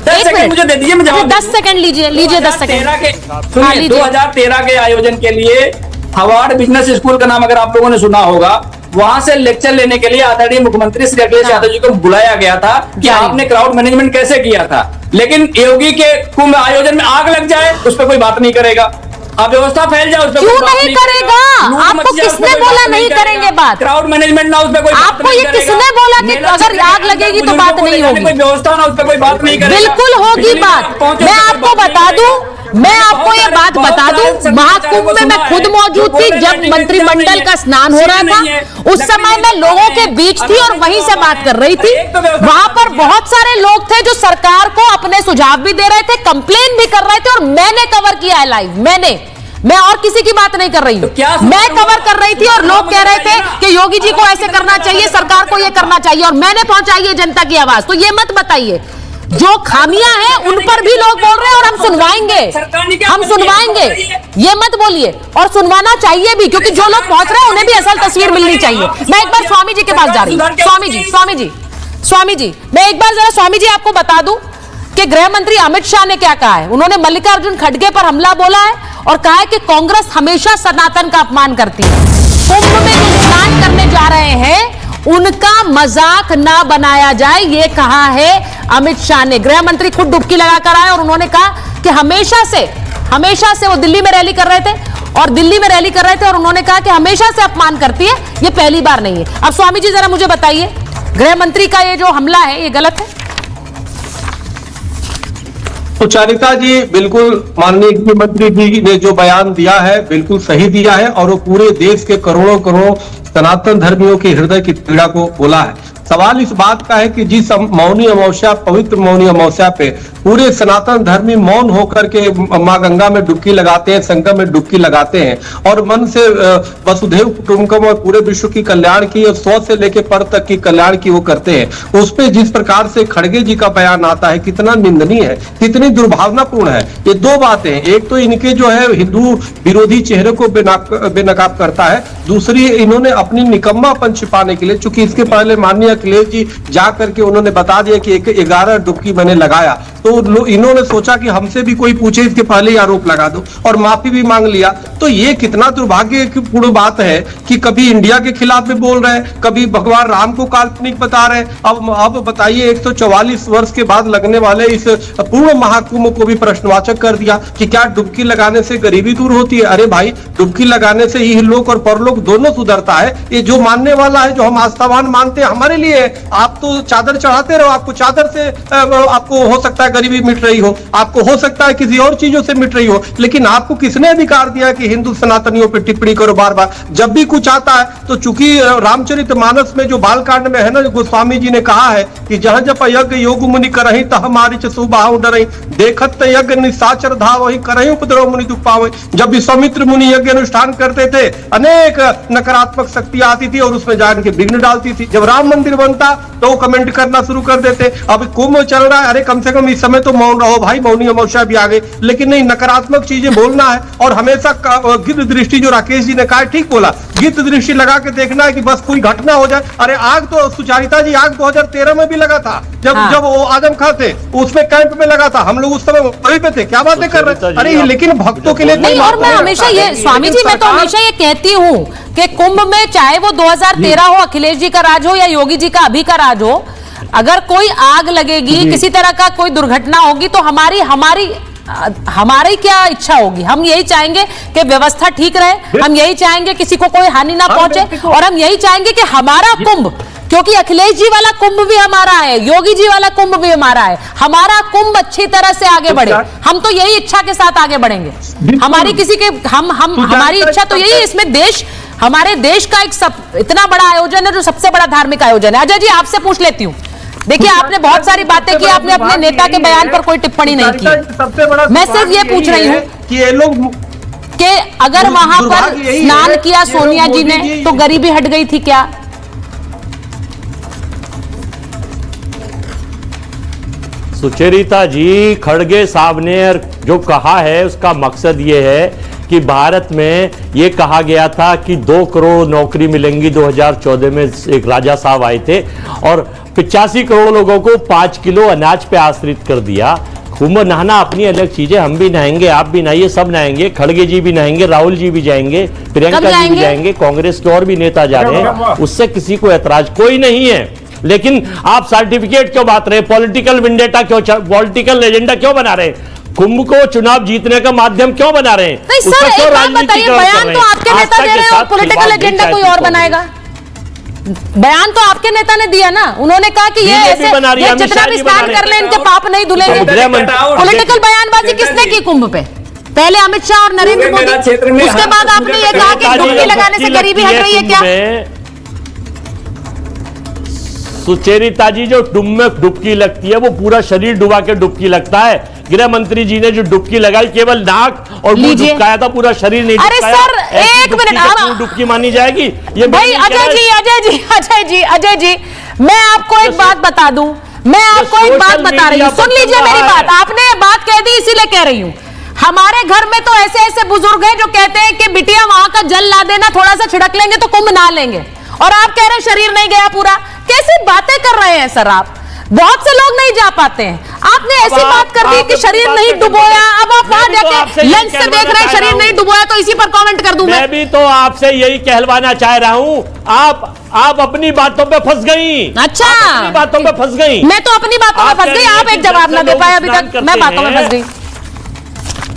10 सेकंड मुझे दे दीजिए, 10 सेकंड लीजिए 10 सेकंड। 2013 के आयोजन के लिए हवाड़ बिजनेस स्कूल का नाम अगर आप लोगों ने सुना होगा, वहां से लेक्चर लेने के लिए आदरणीय मुख्यमंत्री श्री अखिलेश यादव जी को बुलाया गया था कि आपने क्राउड मैनेजमेंट कैसे किया था। लेकिन योगी के कुंभ आयोजन में आग लग जाए उस पर कोई बात नहीं करेगा, अब व्यवस्था फैल जाए उस पर क्यों नहीं करेगा? आपको किसने बोला नहीं करेंगे बात? क्राउड मैनेजमेंट ना उस पर कोई आपको ये किसने बोला कि अगर आग लगेगी तो बात नहीं होगी? कोई व्यवस्था ना उस पर कोई बात नहीं करेगा। बिल्कुल होगी बात। मैं आपको बता दूं, मैं आपको ये बात बता दूं, महाकुंभ में मैं खुद मौजूद थी जब मंत्रिमंडल का स्नान हो रहा था। उस समय मैं लोगों के बीच थी और वहीं से बात कर रही थी। वहां पर बहुत सारे लोग थे जो सरकार को अपने सुझाव भी दे रहे थे, कंप्लेन भी कर रहे थे, और मैंने कवर किया है लाइव। मैं और किसी की बात नहीं कर रही हूँ, मैं कवर कर रही थी और लोग कह रहे थे कि योगी जी को ऐसे करना चाहिए, सरकार को ये करना चाहिए, और मैंने पहुंचाई है जनता की आवाज। तो ये मत बताइए जो खामियां हैं उन पर भी लोग बोल रहे हैं और हम सुनवाएंगे, ये मत बोलिए, और सुनवाना चाहिए भी, क्योंकि जो लोग पहुंच रहे हैं उन्हें भी असल तस्वीर मिलनी चाहिए। मैं एक बार स्वामी जी के पास जा रही हूँ। स्वामी जी, मैं एक बार जरा स्वामी जी आपको बता दूं कि गृह मंत्री अमित शाह ने क्या कहा है। उन्होंने मल्लिकार्जुन खड़गे पर हमला बोला है और कहा है कि कांग्रेस हमेशा सनातन का अपमान करती है। कुंभ में जो स्नान करने जा रहे हैं उनका मजाक ना बनाया जाए, ये कहा है अमित शाह ने। गृह मंत्री खुद डुबकी लगाकर आए और उन्होंने कहा कि हमेशा से वो दिल्ली में रैली कर रहे थे और उन्होंने कहा कि हमेशा से अपमान करती है, ये पहली बार नहीं है। अब स्वामी जी जरा मुझे बताइए, गृह मंत्री का ये जो हमला है ये गलत है? सुचरिता जी, बिल्कुल माननीय गृहमंत्री जी ने जो बयान दिया है बिल्कुल सही दिया है, और वो पूरे देश के करोड़ों करोड़ों सनातन धर्मियों के हृदय की पीड़ा को बोला है। सवाल इस बात का है कि जिस मौनी अमावस्या, पवित्र मौनी अमावस्या पे पूरे सनातन धर्मी मौन होकर के मां गंगा में डुबकी लगाते हैं, संगम में डुबकी लगाते हैं और मन से वसुधैव कुटुंबकम और पूरे विश्व की कल्याण की और 100 से लेकर पर तक की कल्याण की वो करते हैं। उस पे जिस प्रकार से खड़गे जी का बयान आता है, कितना निंदनीय है, कितनी दुर्भावनापूर्ण है। ये दो बातें, एक तो इनके जो है हिंदू विरोधी चेहरे को बेनकाब करता है, दूसरी इन्होंने अपनी निकम्मापन छिपाने के लिए, चूंकि इसके पहले माननीय अखिलेश जी जा करके उन्होंने बता दिया कि 11 डुबकी मैंने लगाया, तो इन्होंने सोचा कि हमसे भी कोई पूछे इसके पहले ही आरोप लगा दो, और माफी भी मांग लिया। तो ये कितना दुर्भाग्यपूर्ण बात है कि कभी इंडिया के खिलाफ भी बोल रहे हैं, कभी भगवान राम को काल्पनिक बता रहे हैं। अब बताइए, 144 वर्ष के बाद लगने वाले इस पूर्ण महाकुंभ को भी प्रश्नवाचक कर दिया कि क्या डुबकी लगाने से गरीबी दूर होती है? अरे भाई, डुबकी लगाने से ही लोक और परलोक दोनों सुधरता है। ये जो मानने वाला है, जो हम आस्थावान मानते हैं, हमारे लिए आप तो चादर चढ़ाते रहो, आपको चादर से आपको हो सकता है गरीबी मिट रही हो, आपको हो सकता है किसी और चीजों से मिट रही हो, लेकिन आपको किसने अधिकार दिया कि हिंदू सनातनियों पर टिप्पणी करो बार बार? जब भी कुछ आता है तो चूंकि रामचरितमानस में जो बालकांड में है ना, गोस्वामी जी ने कहा है कि जहां जब यज्ञ योग मुनि करही तह मारिच सुबाहु डरहि, देखत यज्ञ निशाचर धावहि करहि उपद्रव मुनि दुख पावहि। जब विश्वामित्र मुनि यज्ञ अनुष्ठान करते थे, अनेक नकारात्मक शक्तियां आती थी और उसमें जान के विघ्न डालती थी। जब राम मंदिर बनता तो वो कमेंट करना शुरू कर देते। अब कुंभ चल रहा है, अरे कम से कम इस समय तो मौन रहो भाई, मौनी अमावस्या भी आ गई, लेकिन नहीं, नकारात्मक चीजें बोलना है। और हमेशा गिद्ध दृष्टि, जो राकेश जी ने कहा ठीक बोला, गिद्ध दृष्टि लगा के देखना है कि बस कोई घटना हो जाए। अरे आग तो सुचरिता जी, आग 2013 में भी लगा था, जब वो आजम खां थे उसमें कैंप में लगा था, हम लोग उस समय वहीं पे थे। क्या बातें कर रहे हैं? अरे लेकिन भक्तों के लिए नहीं। और मैं हमेशा ये स्वामी जी, मैं तो हमेशा ये कहती हूँ कि कुंभ में चाहे वो 2013 हो, अखिलेश जी का राज हो या योगी जी का अभी का राज हो, अगर कोई आग लगेगी, किसी तरह का कोई दुर्घटना होगी, तो हमारी क्या इच्छा होगी? हम यही चाहेंगे कि व्यवस्था ठीक रहे, हम यही चाहेंगे किसी को कोई हानि ना पहुंचे, और हम यही चाहेंगे कि हमारा कुंभ, क्योंकि अखिलेश जी वाला कुंभ भी हमारा है, योगी जी वाला कुंभ भी हमारा है, हमारा कुंभ अच्छी तरह से आगे बढ़े। हम तो यही इच्छा के साथ आगे बढ़ेंगे। हमारी किसी के हमारी इच्छा तो यही है। इसमें हमारे देश का एक इतना बड़ा आयोजन है, जो सबसे बड़ा धार्मिक आयोजन है। अजय जी, आपसे पूछ लेती हूँ, देखिए आपने बहुत सारी बातें की, आपने अपने नेता के बयान पर कोई टिप्पणी नहीं की। मैं सिर्फ ये पूछ रही हूँ कि ये लोग कि अगर वहां पर स्नान किया सोनिया जी ने तो गरीबी हट गई थी क्या? सुचरिता जी, खड़गे साहब ने जो कहा है उसका मकसद ये है कि भारत में ये कहा गया था कि 2 करोड़ नौकरी मिलेंगी। 2014 में एक राजा साहब आए थे और 85 करोड़ लोगों को 5 किलो अनाज पे आश्रित कर दिया। कुंभ नहाना अपनी अलग चीज है, हम भी नहाएंगे, आप भी नहाइए, सब नहाएंगे, खड़गे जी भी नहाएंगे, राहुल जी भी जाएंगे, प्रियंका जी भी जाएंगे, कांग्रेस के और भी नेता जा रहे हैं, उससे किसी को ऐतराज कोई नहीं है। लेकिन आप सर्टिफिकेट क्यों बांट रहे? पॉलिटिकल विंडेटा क्यों, पॉलिटिकल एजेंडा क्यों बना रहे? कुंभ को चुनाव जीतने का माध्यम क्यों बना रहे हैं? सर, एक बात बताइए, बयान तो आपके नेता दे रहे हैं और पॉलिटिकल एजेंडा कोई और बनाएगा? बयान तो आपके नेता ने दिया ना, उन्होंने कहा कि ये ऐसे जितना भी स्नान कर ले इनके पाप नहीं धुलेंगे। पॉलिटिकल बयानबाजी किसने की कुंभ पे? पहले अमित शाह और नरेंद्र मोदी, उसके बाद आपने ये कहा कि डुबकी लगाने से गरीबी हट रही है क्या? सुचरिता जी, जो डुबकी लगती है वो पूरा शरीर डुबा के डुबकी लगता है। गृह मंत्री जी ने जो डुबकी लगाई केवल नाक और मुंह डुबकाया था, पूरा शरीर नहीं डुबकाया। अरे सर, एक मिनट, डुबकी मानी जाएगी ये? भाई अजय जी, मैं आपको एक बात बता दूं, मैं आपको एक बात बता रही हूँ, सुन लीजिए मेरी बात। आपने ये बात कह दी इसीलिए कह रही हूँ। हमारे घर में तो ऐसे ऐसे बुजुर्ग हैं जो कहते हैं कि बिटिया वहां का जल ला देना, थोड़ा सा छिड़क लेंगे तो कुंभ नहा लेंगे, और आप कह रहे हैं शरीर नहीं गया पूरा। कैसी बातें कर रहे हैं सर आप? बहुत से लोग नहीं जा पाते हैं। आपने ऐसी बात कर दी कि शरीर नहीं डुबोया, अब आप वहां जाके लेंस से देख रहे हैं शरीर नहीं डुबोया, तो इसी पर कमेंट कर दूं मैं भी तो आपसे यही कहलवाना चाह रहा हूं। आप अपनी बातों पे फंस गई। अच्छा, अपनी बातों पे फंस गई। मैं तो अपनी बातों में फंस गई, आप एक जवाब ना दे पाए अभी तक। मैं बातों में फंस गई।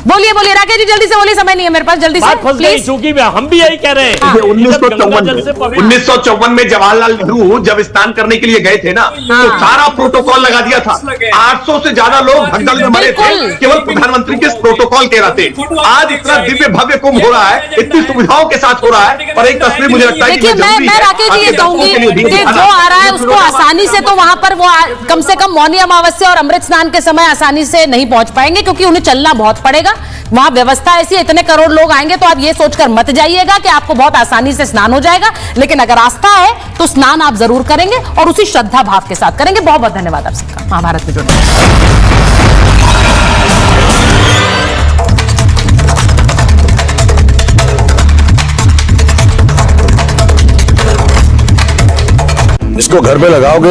बोलिए बोलिए राकेश जी, जल्दी से बोलिए, समय नहीं है मेरे पास, जल्दी से प्लीज। चूंकि हम भी यही कह रहे हैं। 1954 में जवाहरलाल नेहरू जब स्नान करने के लिए गए थे ना, तो सारा प्रोटोकॉल लगा दिया था। 800 से ज्यादा लोग भगदड़ में मरे थे, केवल प्रधानमंत्री के प्रोटोकॉल के रहते। आज इतना दिव्य भव्य कुंभ हो रहा है, इतनी सुविधाओं के साथ हो रहा है, और एक तस्वीर मुझे लगता है कि मैं राकेश जी ये कहूंगी कि जो आ रहा है उसको आसानी से, तो वहां पर वो कम से कम मौनी अमावस्या और अमृत स्नान के समय आसानी से नहीं पहुंच पाएंगे, क्योंकि उन्हें चलना बहुत पड़ेगा। वहां व्यवस्था ऐसी, इतने करोड़ लोग आएंगे, तो आप ये सोचकर मत जाइएगा कि आपको बहुत आसानी से स्नान हो जाएगा। लेकिन अगर आस्था है तो स्नान आप जरूर करेंगे, और उसी श्रद्धा भाव के साथ करेंगे। बहुत बहुत धन्यवाद आप सबका महाभारत में जुड़ने। इसको घर पे लगाओगे